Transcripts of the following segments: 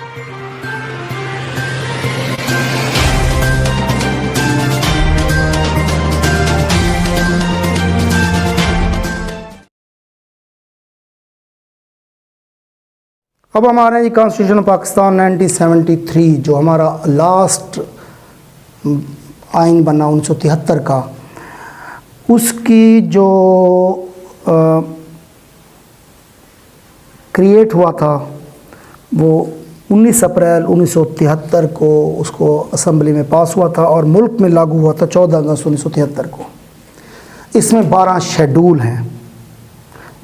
अब हमारा ये कॉन्स्टिट्यूशन पाकिस्तान 1973 जो हमारा लास्ट आइन बना 1973 का, उसकी जो क्रिएट हुआ था वो 19 अप्रैल 1973 को उसको असम्बली में पास हुआ था और मुल्क में लागू हुआ था 14 अगस्त 1973 को। इसमें 12 शेड्यूल हैं,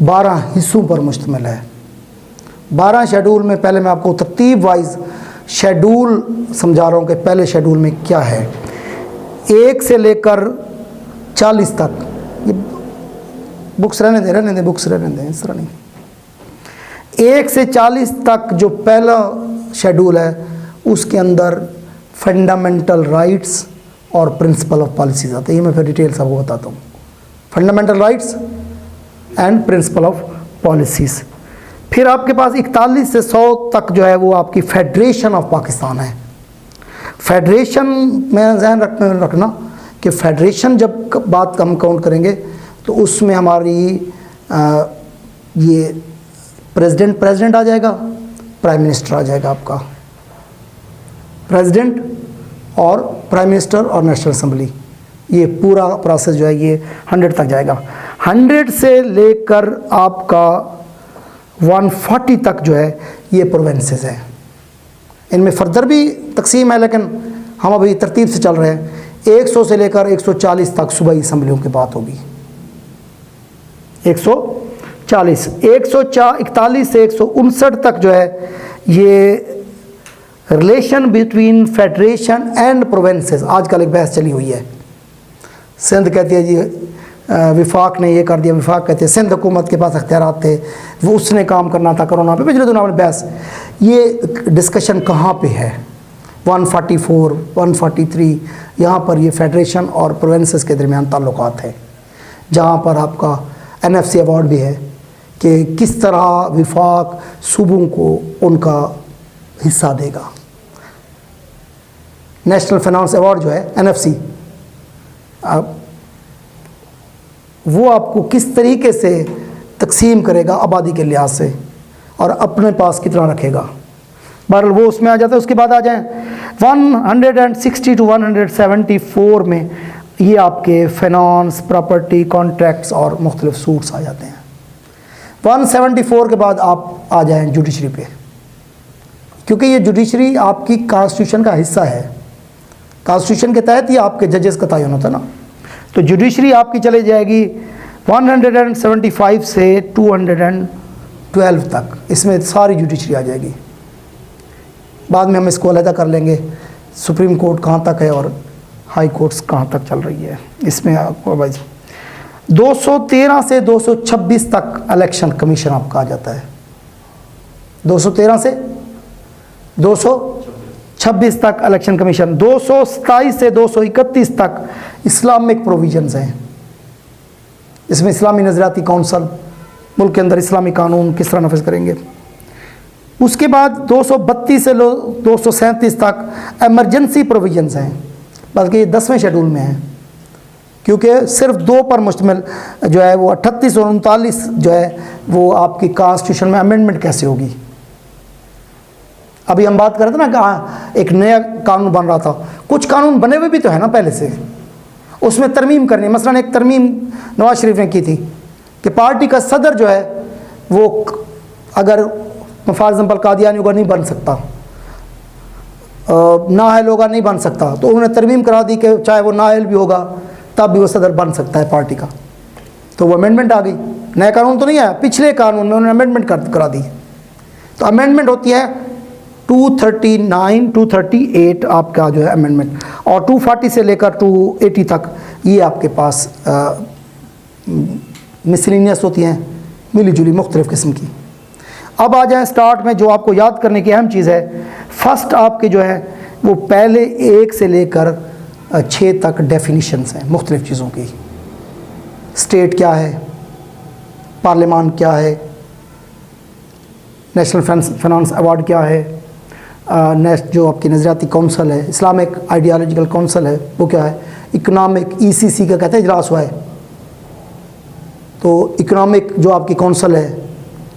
12 हिस्सों पर मुश्तमिल है। 12 शेड्यूल में पहले मैं आपको तरतीब वाइज शेड्यूल समझा रहा हूँ कि पहले शेड्यूल में क्या है। 1 से लेकर 40 तक, ये बुक्स रहने दें बुक्स रहने दें, इस तरह नहीं। 1 से 40 तक जो पहला शेड्यूल है उसके अंदर फंडामेंटल राइट्स और प्रिंसिपल ऑफ पॉलिसीज आते हैं। ये मैं फिर डिटेल से आपको बताता हूँ। Fundamental rights and principle of policies. फिर आपके पास 41 से 100 तक जो है वो आपकी फेडरेशन ऑफ पाकिस्तान है। फेडरेशन में ध्यान रखना कि फेडरेशन जब बात हम काउंट करेंगे तो उसमें हमारी ये प्रेसिडेंट आ जाएगा, प्राइम मिनिस्टर आ जाएगा आपका, प्रेसिडेंट और प्राइम मिनिस्टर और नेशनल असम्बली। ये पूरा प्रोसेस जो है ये 100 तक जाएगा। 100 से लेकर आपका 140 तक जो है ये प्रोविंसेस हैं। इनमें फर्दर भी तकसीम है लेकिन हम अभी तरतीब से चल रहे हैं। 100 से लेकर 140 तक सूबाई असम्बलियों की बात होगी। 140 141 से 159 तक जो है ये relation between federation and provinces. आजकल एक बहस चली हुई है, सिंध कहती है जी विफाक ने ये कर दिया, विफाक कहते हैं सिंध हुकूमत के पास अख्तियारात थे, वो उसने काम करना था कोरोना पे। पिछले दिनों में बहस, ये डिस्कशन कहाँ पे है? 144 143 यहाँ पर ये फेडरेशन और प्रोविंसेस के दरमियान ताल्लुकात है, जहाँ पर आपका NFC अवार्ड भी है कि किस तरह विफाक सूबों को उनका हिस्सा देगा। नेशनल फाइनेंस अवार्ड जो है NFC, वो आपको किस तरीके से तकसीम करेगा आबादी के लिहाज से और अपने पास कितना रखेगा। बहरहाल वो उसमें आ जाता है। उसके बाद आ जाएं 160 to 174 में ये आपके फाइनेंस, प्रॉपर्टी, कॉन्ट्रैक्ट्स और मुख्तलिफ सूट्स आ जाते हैं। 174 के बाद आप आ जाएं जुडिशरी पे, क्योंकि ये जुडिशरी आपकी कॉन्स्टिट्यूशन का हिस्सा है। कॉन्स्टिट्यूशन के तहत ही आपके जजेस का तयन होता है ना। तो जुडिशरी आपकी चले जाएगी 175 से 212 तक, इसमें सारी जुडिशरी आ जाएगी। बाद में हम इसको अलहदा कर लेंगे, सुप्रीम कोर्ट कहाँ तक है और हाई कोर्ट्स कहाँ तक चल रही है। इसमें आपको भाई 213 से 226 तक इलेक्शन कमीशन आपका आ जाता है। 213 से 226 तक इलेक्शन कमीशन। 227 से 231 तक इस्लामिक प्रोविजंस हैं। इसमें इस्लामी नज़रियाती काउंसिल, मुल्क के अंदर इस्लामी कानून किस तरह नफज करेंगे। उसके बाद 232 से 237 तक एमरजेंसी प्रोविजंस हैं, बल्कि ये 10वें शेड्यूल में है, क्योंकि सिर्फ 2 पर मुश्तमिल जो है वो 38 और 39 जो है वो आपकी कॉन्स्टिट्यूशन में अमेंडमेंट कैसे होगी। अभी हम बात कर रहे थे ना कि एक नया कानून बन रहा था, कुछ कानून बने हुए भी तो है ना पहले से, उसमें तरमीम करनी। मसलन एक तरमीम नवाज शरीफ ने की थी कि पार्टी का सदर जो है वो अगर फॉर एग्जाम्पल कादियानी होगा नहीं बन सकता, नाअहल होगा नहीं बन सकता, तो उन्होंने तरमीम करा दी कि चाहे वो नाअहल भी होगा तब भी वो सदर बन सकता है पार्टी का। तो वो अमेंडमेंट आ गई। नया कानून तो नहीं आया, पिछले कानून में उन्होंने अमेंडमेंट करा दी। तो अमेंडमेंट होती है 239 238 आपका जो है अमेंडमेंट, और 240 से लेकर 280 तक ये आपके पास मिसलिनियस होती हैं, मिली जुली मुख्तलिफ़ किस्म की। अब आ जाए स्टार्ट में, जो आपको याद करने की अहम चीज़ है। फर्स्ट आपके जो है वो पहले 1 से लेकर 6 तक डेफिनीशंस हैं मुख्तलिफ़ चीज़ों की। स्टेट क्या है, पार्लियामान क्या है, नेशनल फाइनेंस अवार्ड क्या है, नेस्ट जो आपकी नज़रियाती कौंसल है, इस्लामिक आइडियालॉजिकल कौंसल है, वो क्या है, इकोनॉमिक ECC का कहते हैं इजलास हुआ है। तो इकोनॉमिक जो आपकी कौंसल है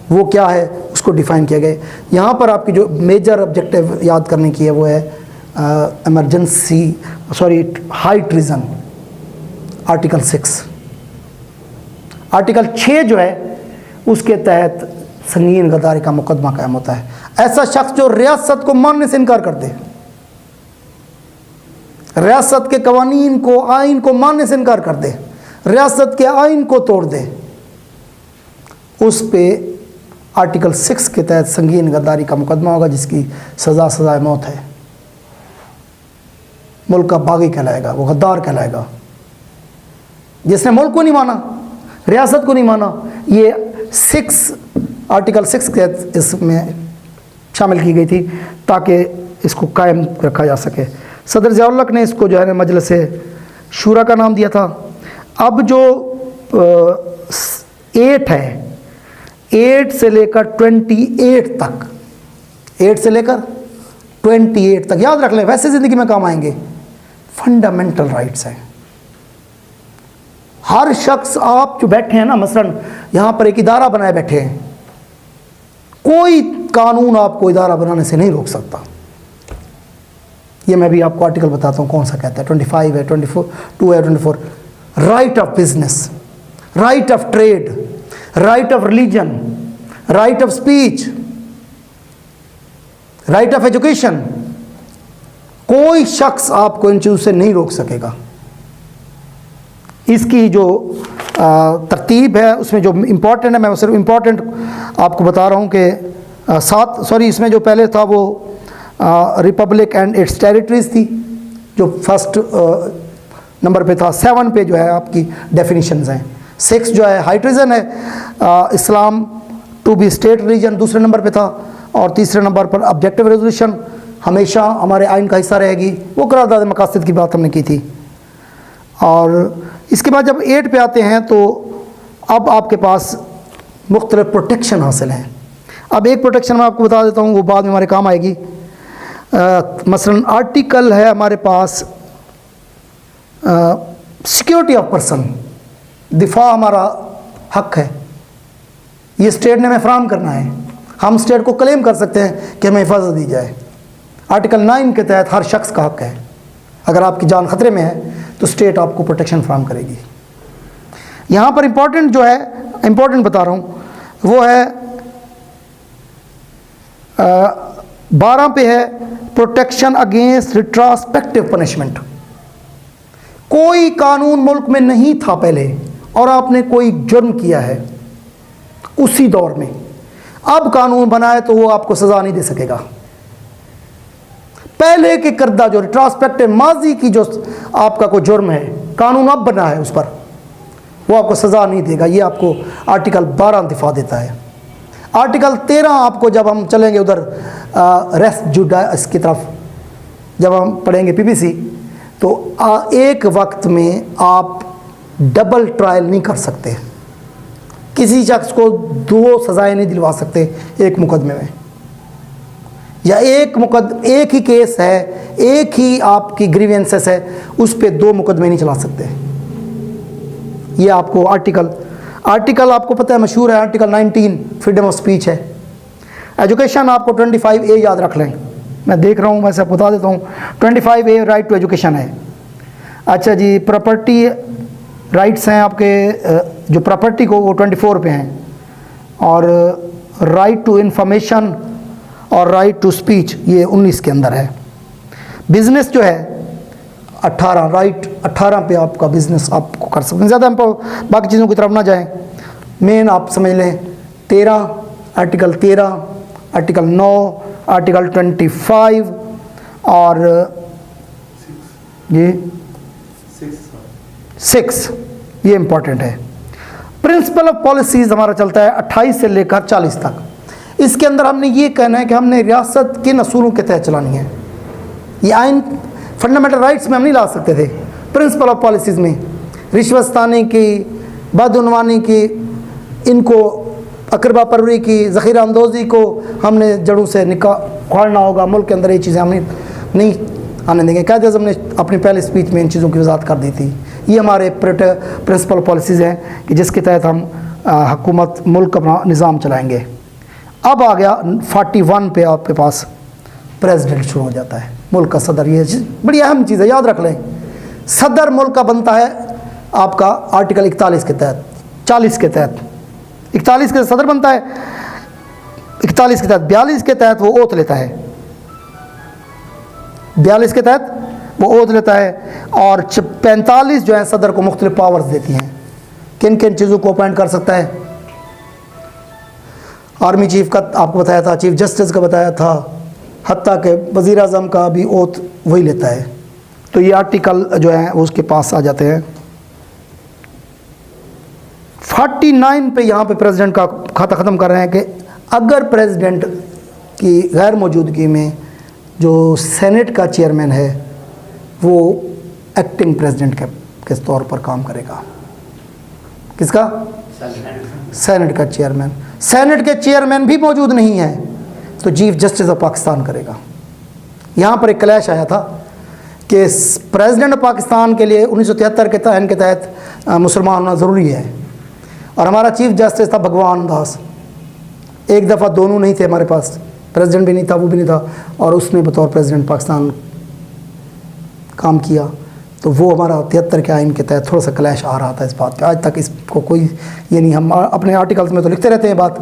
वो क्या है, उसको डिफ़ाइन किया गया है। यहाँ पर आपकी जो मेजर ऑब्जेक्टिव याद करने की है वो है हाई ट्रीज़न, आर्टिकल 6। आर्टिकल 6 जो है उसके तहत संगीन गद्दारी का मुकदमा कायम होता है। ऐसा शख्स जो रियासत को मानने से इनकार कर दे, रियासत के कवानीन को, आइन को मानने से इनकार कर दे, रियासत के आइन को तोड़ दे, उस पे आर्टिकल 6 के तहत संगीन गद्दारी का मुकदमा होगा, जिसकी सज़ाए मौत है। मुल्क का बागी कहलाएगा, वो गद्दार कहलाएगा। जिसने मुल्क को नहीं माना, रियासत को नहीं माना, ये आर्टिकल 6 के तहत इसमें शामिल की गई थी ताकि इसको कायम रखा जा सके। सदर ज़ियाउल हक ने इसको जो है ना मजलिस शूरा का नाम दिया था। अब जो 8 है, 8 से लेकर 28 तक, 8 से लेकर 28 तक याद रख लें, वैसे ज़िंदगी में काम आएंगे। फंडामेंटल राइट्स हैं। हर शख्स, आप जो बैठे हैं ना, मसलन यहाँ पर एक इदारा बनाए बैठे हैं, कोई कानून आपको इदारा बनाने से नहीं रोक सकता। ये मैं भी आपको आर्टिकल बताता हूँ कौन सा कहता है, 25 है, 22 है, 24। Right of business, right of trade, right of religion, right of speech, right of education, कोई शख्स आपको इन चीज़ों से नहीं रोक सकेगा। इसकी जो तरतीब है उसमें जो इम्पोर्टेंट है, मैं सिर्फ इम्पोर्टेंट आपको बता रहा हूँ कि इसमें जो पहले था वो रिपब्लिक एंड इट्स टेरिटरीज थी, जो फर्स्ट नंबर पे था। 7 पे जो है आपकी डेफिनेशंस हैं। 6 जो है हाई ट्रीजन है, इस्लाम टू बी स्टेट रिलीजन दूसरे नंबर पे था, और तीसरे नंबर पर ऑब्जेक्टिव रेजोल्यूशन हमेशा हमारे आइन का हिस्सा रहेगी, वो करारदाद मकासद की बात हमने की थी। और इसके बाद जब 8 पे आते हैं तो अब आपके पास मुख्तलिफ प्रोटेक्शन हासिल हैं। अब एक प्रोटेक्शन मैं आपको बता देता हूँ, वो बाद में हमारे काम आएगी। मसलन आर्टिकल है हमारे पास सिक्योरिटी ऑफ पर्सन, दिफा हमारा हक है, ये स्टेट ने हमें फराहम करना है। हम स्टेट को क्लेम कर सकते हैं कि हमें हिफाजत दी जाए। आर्टिकल 9 के तहत हर शख्स का हक है, अगर आपकी जान खतरे में है तो स्टेट आपको प्रोटेक्शन फराहम करेगी। यहाँ पर इम्पोर्टेंट जो है, इम्पोर्टेंट बता रहा हूँ, वो है 12 पे है प्रोटेक्शन अगेंस्ट रिट्रोस्पेक्टिव पनिशमेंट। कोई कानून मुल्क में नहीं था पहले और आपने कोई जुर्म किया है उसी दौर में, अब कानून बना है तो वो आपको सज़ा नहीं दे सकेगा। पहले के करदा जो रिट्रोस्पेक्टिव माजी की जो आपका कोई जुर्म है, कानून अब बना है उस पर, वो आपको सज़ा नहीं देगा। ये आपको आर्टिकल 12 दिफा देता है। आर्टिकल 13 आपको, जब हम चलेंगे उधर रेस जुडाइस की तरफ, जब हम पढ़ेंगे PPC, तो एक वक्त में आप डबल ट्रायल नहीं कर सकते, किसी शख्स को 2 सज़ाएं नहीं दिलवा सकते एक मुकदमे में, या एक ही केस है, एक ही आपकी ग्रीवेंसेस है, उस पे 2 मुकदमे नहीं चला सकते। ये आपको आर्टिकल आपको पता है, मशहूर है, आर्टिकल 19 फ्रीडम ऑफ स्पीच है। एजुकेशन आपको 25A याद रख लें, मैं देख रहा हूँ, मैं सब बता देता हूँ। 25A राइट टू एजुकेशन है। अच्छा जी, प्रॉपर्टी राइट्स हैं आपके, जो प्रॉपर्टी को वो 24 पे हैं, और राइट टू इंफॉर्मेशन और राइट टू स्पीच ये 19 के अंदर है। बिज़नेस जो है 18, राइट 18 पे आपका बिज़नेस आपको कर सकते हैं। ज़्यादा हम बाकी चीज़ों की तरफ ना जाएं, मेन आप समझ लें 13, आर्टिकल 13, आर्टिकल 9, आर्टिकल 25 और ये 6, ये इम्पॉर्टेंट है। प्रिंसिपल ऑफ पॉलिसीज़ हमारा चलता है 28 से लेकर 40 तक। इसके अंदर हमने ये कहना है कि हमने रियासत के असूलों के तहत चलानी है। ये आइन फंडामेंटल राइट्स में हम नहीं ला सकते थे। प्रिंसिपल ऑफ पॉलिसीज़ में रिश्वतस्तानी की, बदउनवानी की, इनको अकरबा परवरी की, ज़ख़ीरा अंदोज़ी को हमने जड़ों से उखाड़ना होगा, मुल्क के अंदर ये चीज़ें हम नहीं आने देंगे। कायदे आज़म ने अपनी पहली स्पीच में इन चीज़ों की वजाहत कर दी थी। ये हमारे प्रिंसिपल पॉलिसीज़ हैं कि जिसके तहत हम हुकूमत मुल्क अपना निज़ाम चलाएँगे। अब आ गया 41 पे आपके पास प्रेसिडेंट शुरू हो जाता है, मुल्क का सदर। ये बड़ी अहम चीज़ है, याद रख लें। सदर मुल्क का बनता है आपका आर्टिकल 41 के तहत, 40 के तहत। 41 के सदर बनता है, 41 के तहत, 42 के तहत वो ओथ लेता है, 42 के तहत वो ओथ लेता है। और 45 जो है सदर को मुख्तलिफ पावर्स देती हैं। किन किन चीज़ों को अपॉइंट कर सकता है? आर्मी चीफ का आपको बताया था, चीफ जस्टिस का बताया था, हत्ता के वज़ीर आज़म का भी ओथ वही लेता है। तो ये आर्टिकल जो है उसके पास आ जाते हैं। 49 पे यहाँ पे प्रेसिडेंट का खाता ख़त्म कर रहे हैं कि अगर प्रेसिडेंट की गैर मौजूदगी में जो सेनेट का चेयरमैन है वो एक्टिंग प्रेसिडेंट के तौर पर काम करेगा। किसका? सेनेट का चेयरमैन। सेनेट के चेयरमैन भी मौजूद नहीं है तो चीफ जस्टिस ऑफ पाकिस्तान करेगा। यहाँ पर एक क्लैश आया था कि प्रेसिडेंट ऑफ पाकिस्तान के लिए 1973 के तहन के तहत मुसलमान होना ज़रूरी है, और हमारा चीफ जस्टिस था भगवान दास। एक दफ़ा दोनों नहीं थे हमारे पास, प्रेसिडेंट भी नहीं था, वो भी नहीं था, और उसने बतौर प्रेसिडेंट पाकिस्तान काम किया। तो वो हमारा 73 के आइन के तहत थोड़ा सा क्लैश आ रहा था इस बात पे। आज तक इसको कोई ये नहीं, हम अपने आर्टिकल्स में तो लिखते रहते हैं बात।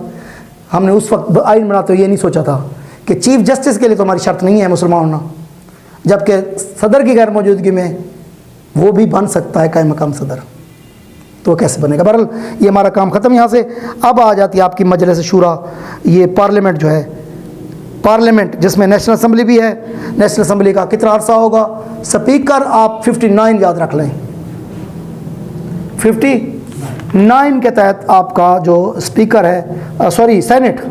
हमने उस वक्त आइन बनाते हुए ये नहीं सोचा था कि चीफ जस्टिस के लिए तो हमारी शर्त नहीं है मुसलमान होना, जबकि सदर की गैर मौजूदगी में वो भी बन सकता है कायम मकाम सदर। तो कैसे बनेगा? बहरहाल ये हमारा काम ख़त्म यहाँ से। अब आ जाती है आपकी मजलिस शूरा, ये पार्लियामेंट जो है, पार्लियामेंट जिसमें नेशनल असम्बली भी है। नेशनल असम्बली का कितना अरसा होगा? स्पीकर आप 59 याद रख लें, 59 के तहत आपका जो स्पीकर है, सॉरी सेनेट,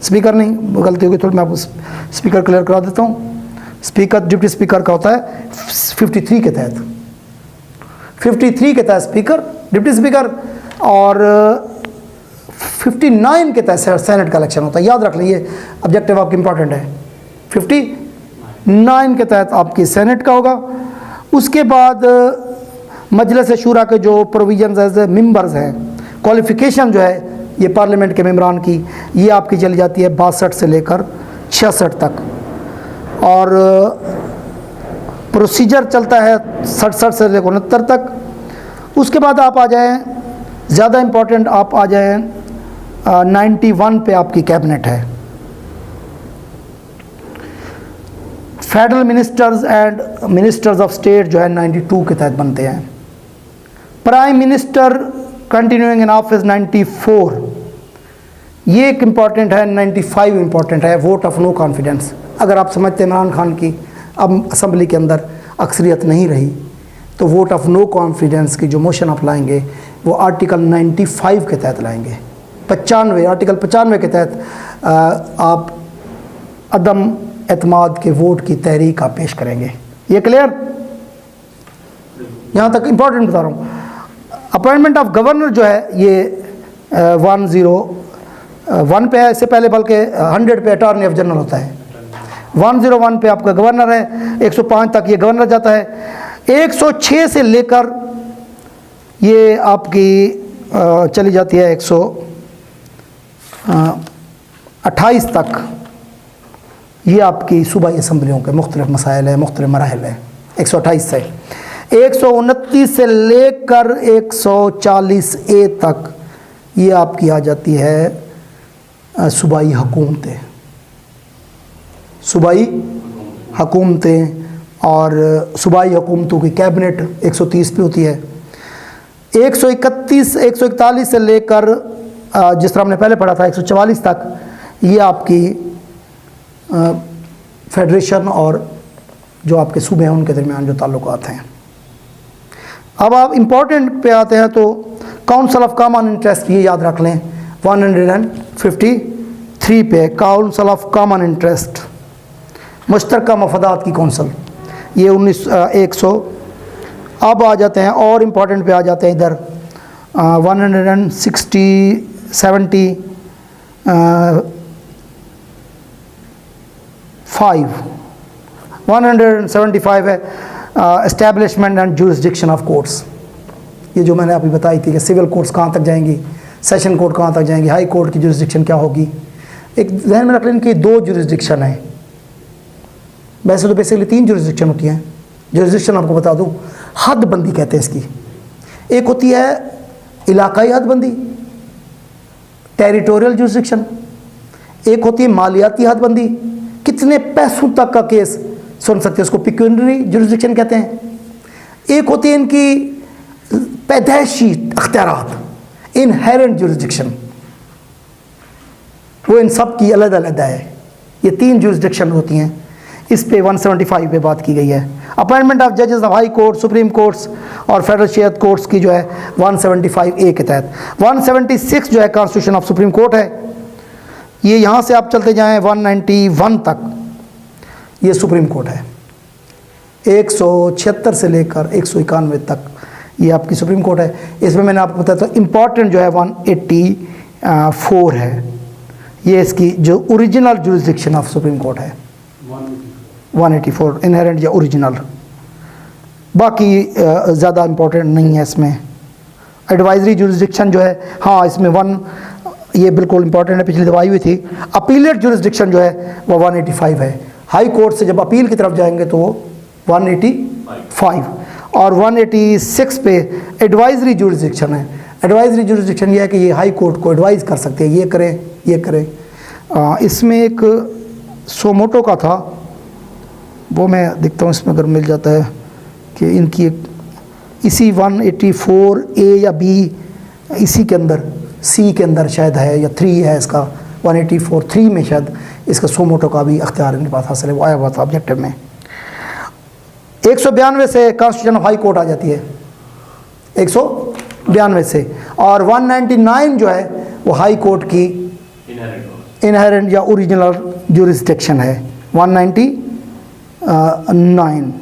स्पीकर नहीं, गलती होगी थोड़ी, मैं आपको स्पीकर क्लियर करा देता हूँ। स्पीकर डिप्टी स्पीकर का होता है 53 के तहत, 53 के तहत स्पीकर, डिप्टी स्पीकर, और 59 के तहत सेनेट का इलेक्शन होता है। याद रख लीजिए, ऑब्जेक्टिव आपकी इंपॉर्टेंट है। 59 के तहत आपकी सेनेट का होगा। उसके बाद मजलिस शूरा के जो प्रोविजंस एज मेंबर्स हैं, क्वालिफ़िकेशन जो है ये पार्लियामेंट के मेंबरान की, ये आपकी चली जाती है 62 से लेकर 66 तक, और प्रोसीजर चलता है 67 से लेकर 69 तक। उसके बाद आप आ जाएं, ज़्यादा इम्पोर्टेंट आप आ जाएं 91 पे आपकी कैबिनेट है। Federal ministers and ministers of state जो है 92 के तहत बनते हैं। Prime minister continuing in office 94, ये एक इम्पॉर्टेंट है। 95 इम्पॉर्टेंट है, वोट ऑफ नो कॉन्फिडेंस। अगर आप समझते हैं इमरान खान की अब असम्बली के अंदर अक्सरियत नहीं रही तो वोट ऑफ नो कॉन्फिडेंस की जो मोशन आप लाएंगे वो आर्टिकल 95 के तहत लाएंगे। 95, आर्टिकल 95 के तहत आप अदम एतमाद के वोट की तहरीक आप पेश करेंगे। ये क्लियर? यहाँ तक इम्पोर्टेंट बता रहा हूँ। अपॉइंटमेंट ऑफ गवर्नर जो है ये 101 पे है, इससे पहले बल्कि 100 पे अटॉर्नी ऑफ जनरल होता है। 101 पे आपका गवर्नर है, 105 तक ये गवर्नर जाता है। 106 से लेकर ये आपकी चली जाती है 128 तक, ये आपकी सूबाई असम्बलियों के मुख्तलिफ मसाइल है, मुख्तलिफ मराहल है। 128 से 129 से लेकर 140A तक ये आपकी आ जाती है सूबाई हुकूमतें, सूबाई हुकूमतें, और सूबाई हुकूमतों की कैबिनेट 130 पे होती है। 141 से लेकर जिस तरह हमने पहले पढ़ा था 144 तक ये आपकी फेडरेशन और जो आपके सूबे हैं उनके दरमियान जो ताल्लुकात हैं। अब आप इम्पोर्टेंट पे आते हैं तो काउंसिल ऑफ कॉमन इंटरेस्ट, ये याद रख लें 153 पे काउंसिल ऑफ कॉमन इंटरेस्ट, मुश्तरका मफादात की कौंसल, ये 100। अब आ जाते हैं और इम्पोर्टेंट पे आ जाते हैं इधर 160, 70, 175 है establishment and jurisdiction of courts. ये जो मैंने अभी बताई थी कि सिविल कोर्ट्स कहाँ तक जाएंगी, सेशन कोर्ट कहाँ तक जाएंगी, हाई कोर्ट की जुरिस्डिक्शन क्या होगी। एक जहन में रख लें कि 2 जुरिस्डिक्शन है, वैसे तो बेसिकली 3 जुरिस्डिक्शन होती हैं। जुरिस्डिक्शन आपको बता दूँ, हदबंदी कहते हैं इसकी। एक होती है इलाकाई हदबंदी, टेरिटोरियल जुरिस्डिक्शन। एक होती है मालियाती हदबंदी, कितने पैसों तक का केस सुन सकते हैं, उसको पिक्यूनरी जुरिस्डिक्शन कहते हैं। एक होती है इनकी पैदाइशी अख्तियारात, इनहेरेंट जुरिस्डिक्शन, वो इन सब की अलग अलग है। ये 3 जुरिस्डिक्शन होती हैं। इस पे 175 पे बात की गई है। अपॉइंटमेंट ऑफ जजेस of high court, supreme courts और फेडरल शरीयत कोर्ट्स की जो है 175A के तहत। 176 जो है कॉन्स्टिट्यूशन ऑफ सुप्रीम कोर्ट है। ये यहाँ से आप चलते जाएं 191 तक, ये सुप्रीम कोर्ट है। 176 से लेकर 191 तक ये आपकी सुप्रीम कोर्ट है। इसमें मैंने आपको बताया तो इम्पॉर्टेंट जो है 184 है, ये इसकी जो original jurisdiction of supreme court है। 184 इनहेरेंट या ओरिजिनल, बाकी ज़्यादा इम्पोर्टेंट नहीं है इसमें। एडवाइजरी जुरिस्डिक्शन जो है, हाँ इसमें ये बिल्कुल इंपॉर्टेंट है, पिछली दफा आई हुई थी। अपीलेट जुरिस्डिक्शन जो है वो 185 है। हाई कोर्ट से जब अपील की तरफ जाएंगे तो वो 185 और 186 पे एडवाइजरी जुरिस्डिक्शन है। एडवाइजरी जुरिस्डिक्शन ये है कि ये हाई कोर्ट को एडवाइज़ कर सकते हैं, ये करें ये करें। इसमें एक सोमोटो का था, वो मैं देखता हूँ इसमें अगर मिल जाता है कि इनकी एक इसी 184A या B इसी के अंदर C के अंदर शायद है या 3 है इसका 184 3 में शायद इसका सोमोटो का भी अख्तियार इनके पास हासिल है, वो आया हुआ था ऑब्जेक्टिव में। 192 से कॉन्स्टिट्यूशन ऑफ हाई कोर्ट आ जाती है, 192 से। और 199 जो है वो हाई कोर्ट की इनहेरेंट या ओरिजिनल जुरिस्डिक्शन है। 199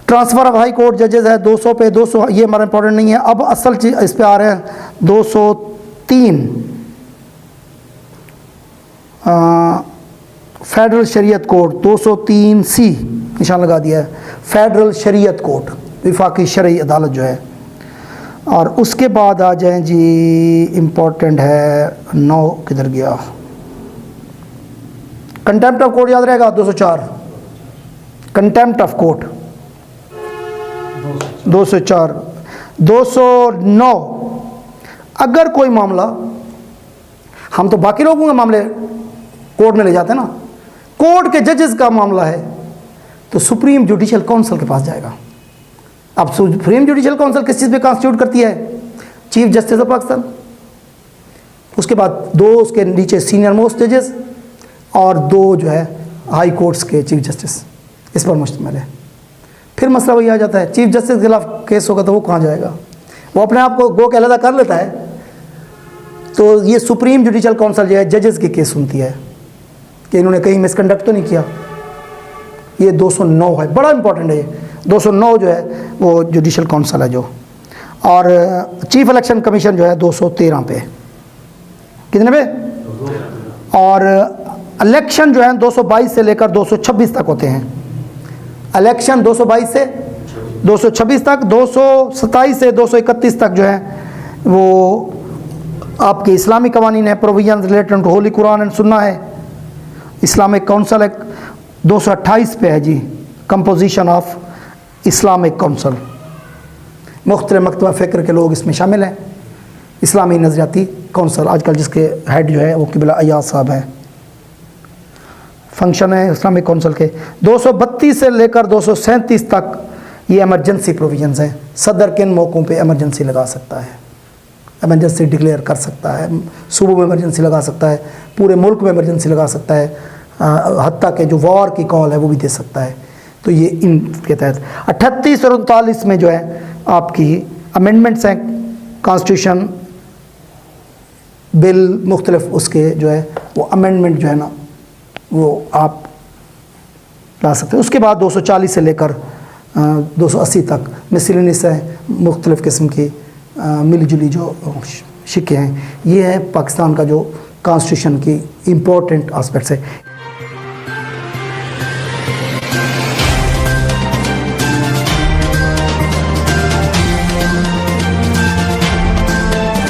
ट्रांसफ़र ऑफ हाई कोर्ट जजेस है 200 पे। 200 ये हमारा इंपॉर्टेंट नहीं है। अब असल चीज़ इस पे आ रहे हैं 203 फेडरल शरीयत कोर्ट 203C निशान लगा दिया है। फेडरल शरीयत कोर्ट विफाकी शरई अदालत जो है। और उसके बाद आ जाएं जी, इम्पोर्टेंट है 9 किधर गया, कंटेम्प्ट ऑफ कोर्ट याद रहेगा 204। Contempt of court 204। 209 अगर कोई मामला, हम तो बाकी लोगों के मामले कोर्ट में ले जाते हैं ना, कोर्ट के जजेस का मामला है तो सुप्रीम जुडिशियल काउंसिल के पास जाएगा। अब सुप्रीम जुडिशियल काउंसिल किस चीज़ पे कॉन्स्टिट्यूट करती है? चीफ जस्टिस ऑफ पाकिस्तान, उसके बाद 2 उसके नीचे सीनियर मोस्ट जजेस और 2 जो है हाई कोर्ट्स के चीफ जस्टिस, इस पर मुश्तमिल है। फिर मसला वही आ जाता है, चीफ जस्टिस के खिलाफ केस होगा तो वो कहाँ जाएगा? वो अपने आप को गो के अलग कर लेता है। तो ये सुप्रीम जुडिशियल काउंसिल जो है जजेस के केस सुनती है कि इन्होंने कहीं मिसकंडक्ट तो नहीं किया। ये 209 है, बड़ा इंपॉर्टेंट है ये 209 जो है वो जुडिशियल काउंसिल है जो। और चीफ इलेक्शन कमीशन जो है 213 पे, कितने पे? और इलेक्शन जो है 222 से लेकर 226 तक होते हैं। इलेक्शन 222 से 226 तक, 227 से 231 तक जो है वो आपके इस्लामी कवानीन है, provision related to holy Quran and Sunnah है। इस्लामिक काउंसिल एक 228 पे है जी, कंपोजिशन ऑफ इस्लामिक काउंसिल। मुख्तलिफ मकतबा फ़िक्र के लोग इसमें शामिल हैं। इस्लामी नज़रियाती काउंसिल आजकल जिसके हेड जो है वो किबला अयाज साहब हैं। फंक्शन है इस्लामिक काउंसिल के। 232 से लेकर 237 तक ये एमरजेंसी प्रोविजंस हैं। सदर किन मौक़ों पे एमरजेंसी लगा सकता है, एमरजेंसी डिक्लेयर कर सकता है, सूबों में एमरजेंसी लगा सकता है, पूरे मुल्क में एमरजेंसी लगा सकता है, हत्ता के जो वॉर की कॉल है वो भी दे सकता है। तो ये इनके तहत 38 और 39 में जो है आपकी अमेंडमेंट्स हैं कॉन्स्टिट्यूशन बिल, मुख्तलिफ उसके जो है वो अमेंडमेंट जो है ना वो आप ला सकते हैं। उसके बाद 240 से लेकर 280 तक मिसलिनियस है, मुख्तलिफ किस्म की मिली जुली जो शिक्के हैं। ये है पाकिस्तान का जो कॉन्स्टिट्यूशन की इम्पोर्टेंट आस्पेक्ट्स है। है।